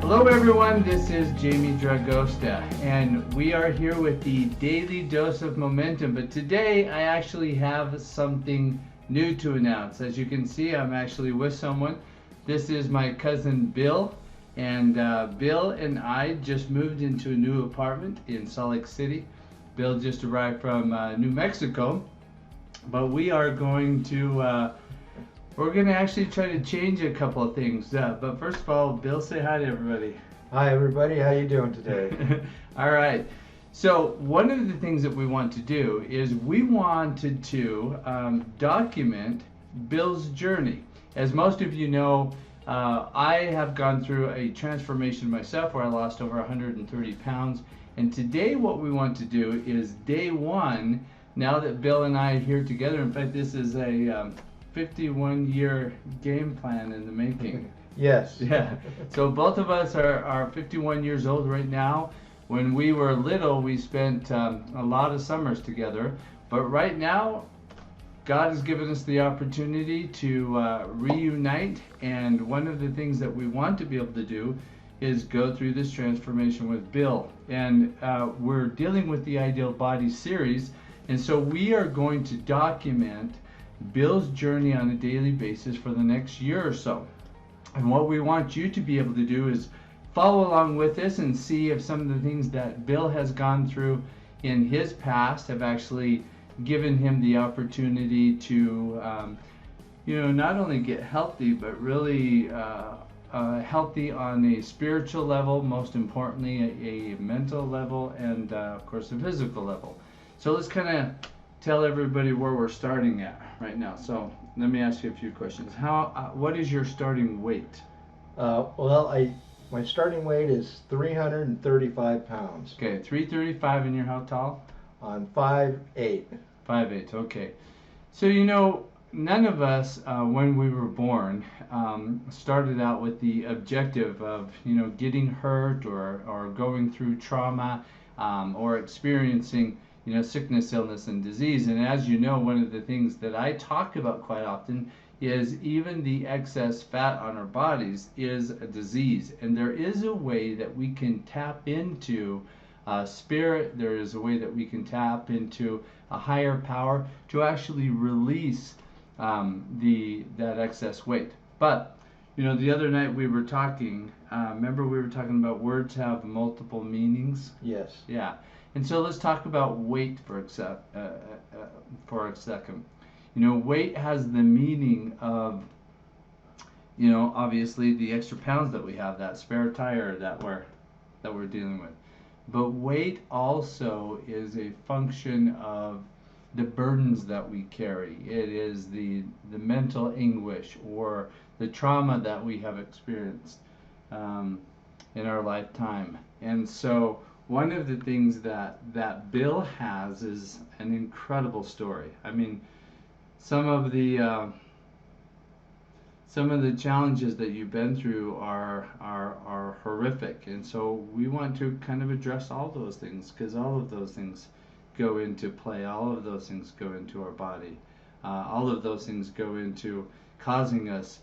Hello everyone, this is Jamie Dragosta, and we are here with the Daily Dose of Momentum. But today I actually have something new to announce. As you can see, I'm actually with someone. This is my cousin Bill, and Bill and I just moved into a new apartment in Salt Lake City. Bill just arrived from New Mexico, but we are going to we're going to actually try to change a couple of things. But first of all, Bill, say hi to everybody. Hi everybody, how you doing today? All right. So one of the things that we want to do is we wanted to document Bill's journey. As most of you know, I have gone through a transformation myself where I lost over 130 pounds. And today what we want to do is day one, now that Bill and I are here together. In fact, this is a 51-year game plan in the making. Yes. Yeah. So both of us are 51 years old right now. When we were little, we spent a lot of summers together. But right now, God has given us the opportunity to reunite. And one of the things that we want to be able to do is go through this transformation with Bill. And we're dealing with the Ideal Body series. And so we are going to document Bill's journey on a daily basis for the next year or so. And what we want you to be able to do is follow along with us and see if some of the things that Bill has gone through in his past have actually given him the opportunity to not only get healthy, but really healthy on a spiritual level, most importantly a mental level, and of course a physical level. So let's kind of tell everybody where we're starting at right now. So let me ask you a few questions. What is your starting weight? My starting weight is 335 pounds. Okay, 335, and you're how tall? I'm 5'8". 5'8", okay. So none of us, when we were born, started out with the objective of, getting hurt or going through trauma or experiencing sickness, illness, and disease. And as you know, one of the things that I talk about quite often is even the excess fat on our bodies is a disease. And there is a way that we can tap into spirit. There is a way that we can tap into a higher power to actually release that excess weight. But the other night we were talking, remember we were talking about words have multiple meanings? Yes. Yeah. And so let's talk about weight for a second. Weight has the meaning of, obviously the extra pounds that we have, that spare tire that we're dealing with. But weight also is a function of the burdens that we carry. It is the mental anguish or the trauma that we have experienced in our lifetime. And so one of the things that Bill has is an incredible story. I mean, some of the challenges that you've been through are horrific, and so we want to kind of address all those things, because all of those things go into play. All of those things go into our body. All of those things go into causing us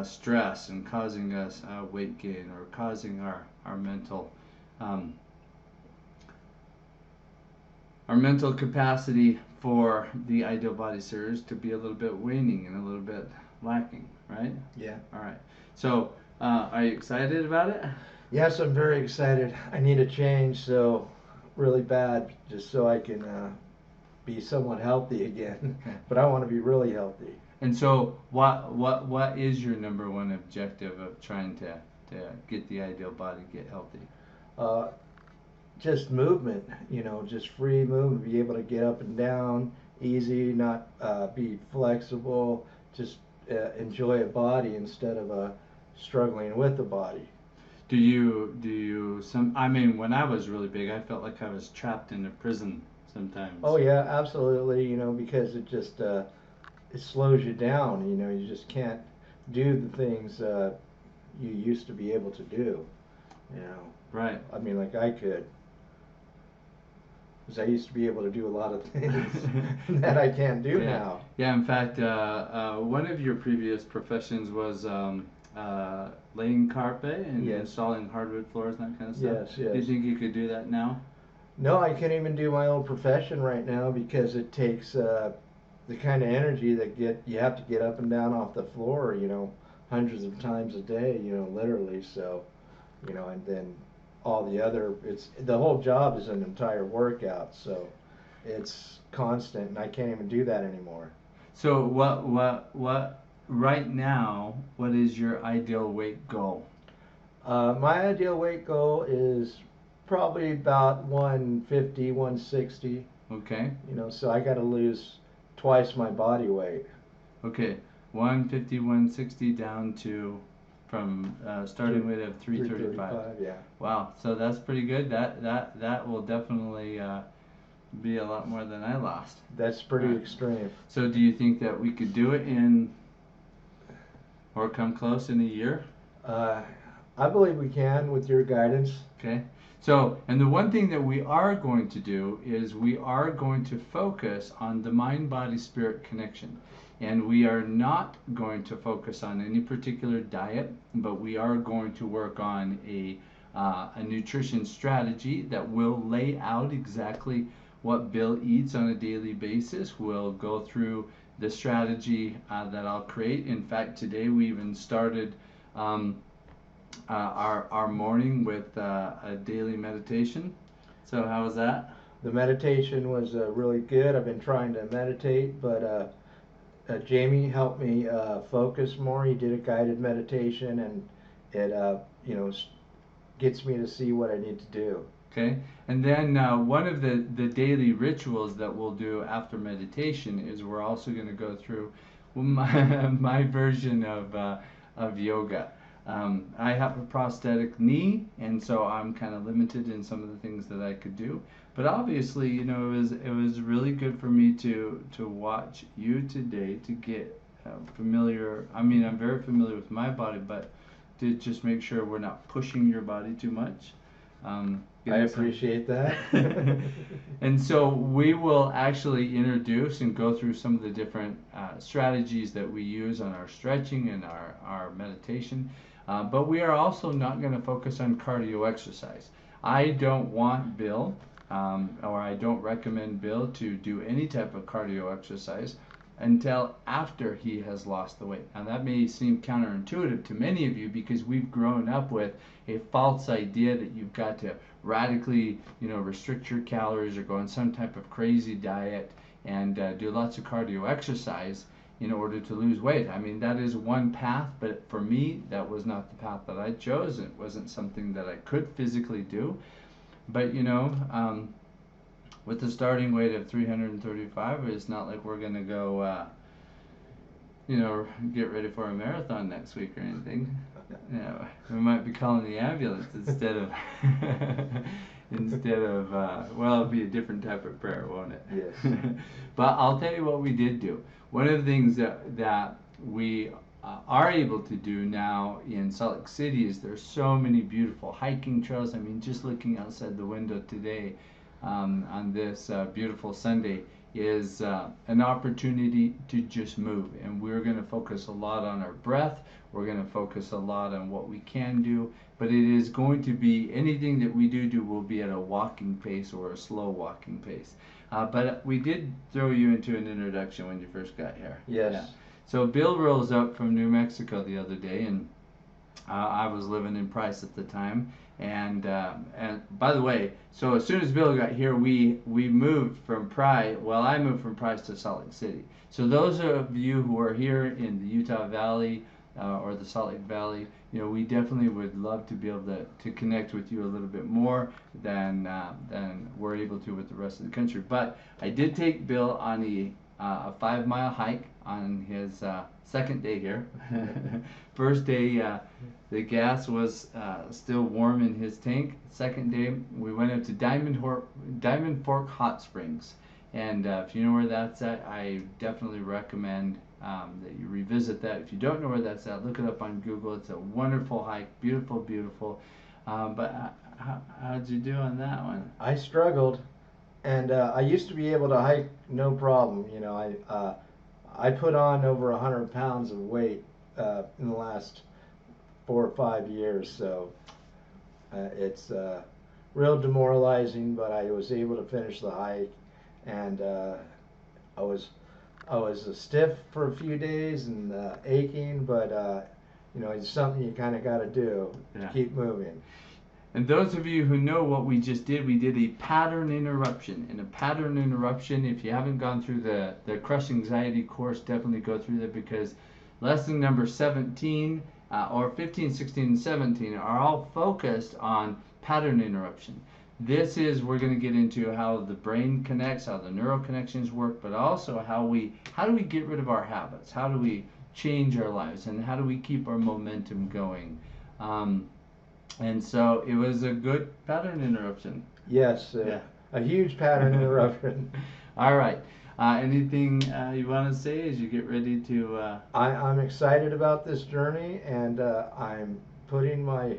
stress and causing us weight gain, or causing our mental capacity for the Ideal Body series to be a little bit waning and a little bit lacking, right? Yeah. All right. So, are you excited about it? Yes, I'm very excited. I need a change, so really bad, just so I can be somewhat healthy again. But I want to be really healthy. And so, what is your number one objective of trying to get the Ideal Body, get healthy? Just movement, just free movement, be able to get up and down easy, not be flexible, just enjoy a body instead of struggling with the body. Do you when I was really big, I felt like I was trapped in a prison sometimes. Oh yeah, absolutely, because it just it slows you down, you just can't do the things you used to be able to do, Right. I mean, like I could. Because I used to be able to do a lot of things that I can't do now. Yeah, in fact, one of your previous professions was laying carpet and Yes. installing hardwood floors and that kind of stuff? Yes, yes. Do you think you could do that now? No, I can't even do my own profession right now because it takes the kind of energy that you have to get up and down off the floor, hundreds of times a day, literally. So, and then all the other, it's the whole job is an entire workout. So, it's constant, and I can't even do that anymore. So right now, what is your ideal weight goal? My ideal weight goal is probably about 150, 160. Okay. So I got to lose twice my body weight. Okay. 150, 160 down to from starting weight of 335. Yeah. Wow. So that's pretty good. That will definitely be a lot more than I lost. That's pretty extreme. So do you think that we could do it in or come close in a year? I believe we can with your guidance. Okay. So, and the one thing that we are going to do is we are going to focus on the mind-body-spirit connection. And we are not going to focus on any particular diet, but we are going to work on a nutrition strategy that will lay out exactly what Bill eats on a daily basis. We'll go through the strategy that I'll create. In fact, today we even started our morning with a daily meditation. So how was that? The meditation was really good. I've been trying to meditate, but Jamie helped me focus more. He did a guided meditation, and it gets me to see what I need to do. Okay, and then one of the daily rituals that we'll do after meditation is we're also going to go through my version of yoga. I have a prosthetic knee, and so I'm kind of limited in some of the things that I could do. But obviously, it was really good for me to watch you today to get familiar. I mean, I'm very familiar with my body, but to just make sure we're not pushing your body too much. I appreciate that. And so we will actually introduce and go through some of the different strategies that we use on our stretching and our meditation. But we are also not going to focus on cardio exercise. I don't want Bill, or I don't recommend Bill to do any type of cardio exercise until after he has lost the weight. Now that may seem counterintuitive to many of you because we've grown up with a false idea that you've got to radically, restrict your calories or go on some type of crazy diet and do lots of cardio exercise in order to lose weight. I mean, that is one path, but for me, that was not the path that I chose. It wasn't something that I could physically do. But, with the starting weight of 335, it's not like we're going to go, get ready for a marathon next week or anything. We might be calling the ambulance instead of, well, it'll be a different type of prayer, won't it? Yes. But I'll tell you what we did do. One of the things that we are able to do now in Salt Lake City is there's so many beautiful hiking trails. I mean, just looking outside the window today on this beautiful Sunday is an opportunity to just move. And we're going to focus a lot on our breath. We're going to focus a lot on what we can do. But it is going to be anything that we do will be at a walking pace or a slow walking pace. But we did throw you into an introduction when you first got here. Yes. Yeah. So Bill rolls up from New Mexico the other day, and I was living in Price at the time. And by the way, so as soon as Bill got here, we moved from Price. Well, I moved from Price to Salt Lake City. So those of you who are here in the Utah Valley or the Salt Lake Valley, we definitely would love to be able to connect with you a little bit more than we're able to with the rest of the country. But I did take Bill on a 5-mile hike on his second day here. First day, the gas was still warm in his tank. Second day, we went up to Diamond Fork Hot Springs. And if you know where that's at, I definitely recommend that you revisit that. If you don't know where that's at, look it up on Google. It's a wonderful hike, beautiful, beautiful. But how'd you do on that one? I struggled, and I used to be able to hike no problem. I put on over 100 pounds of weight in the last 4 or 5 years. So it's real demoralizing, but I was able to finish the hike, and I was stiff for a few days and aching, but you know, it's something you kind of got to do to keep moving. And those of you who know what we just did, we did a pattern interruption. And a pattern interruption, if you haven't gone through the Crush Anxiety course, definitely go through that, because lesson number 17 or 15, 16, and 17 are all focused on pattern interruption. This is, we're going to get into how the brain connects, how the neural connections work, but also how do we get rid of our habits? How do we change our lives? And how do we keep our momentum going? And so it was a good pattern interruption. Yes, a huge pattern interruption. All right. Anything you want to say as you get ready to... I'm excited about this journey, and I'm putting my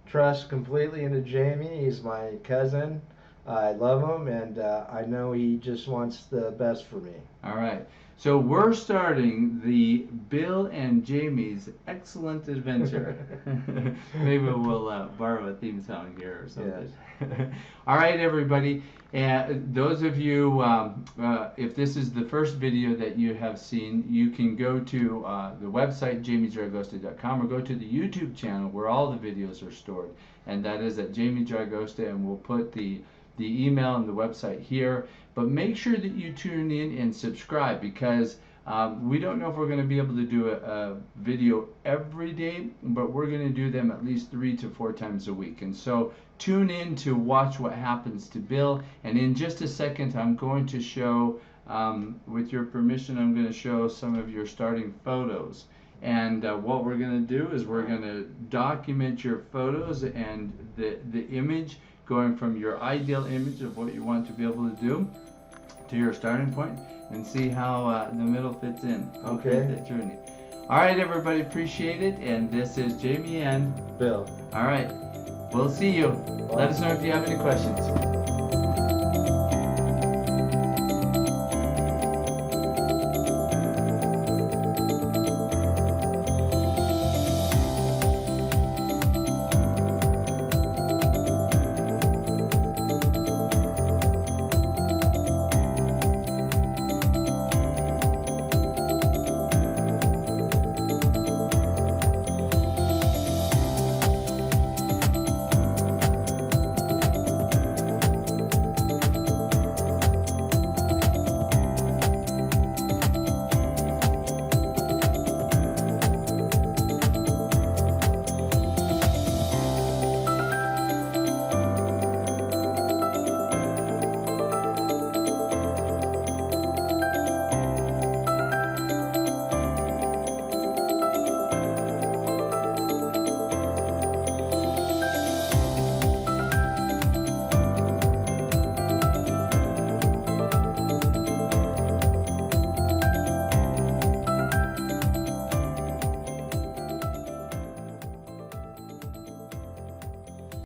trust completely into Jamie. He's my cousin. I love him, and I know he just wants the best for me. All right. So we're starting the Bill and Jamie's Excellent Adventure. Maybe we'll borrow a theme song here or something. Yes. All right, everybody. And those of you, if this is the first video that you have seen, you can go to the website, jamiezaragosta.com, or go to the YouTube channel where all the videos are stored. And that is at Jamie Zaragosta, and we'll put the email and the website here. But make sure that you tune in and subscribe, because we don't know if we're going to be able to do a video every day, but we're going to do them at least 3 to 4 times a week. And so tune in to watch what happens to Bill. And in just a second, I'm going to show, with your permission, I'm going to show some of your starting photos. And what we're going to do is we're going to document your photos and the image, going from your ideal image of what you want to be able to do to your starting point, and see how the middle fits in. Okay. That journey. All right, everybody, appreciate it. And this is Jamie and Bill. All right. We'll see you. Let us know if you have any questions.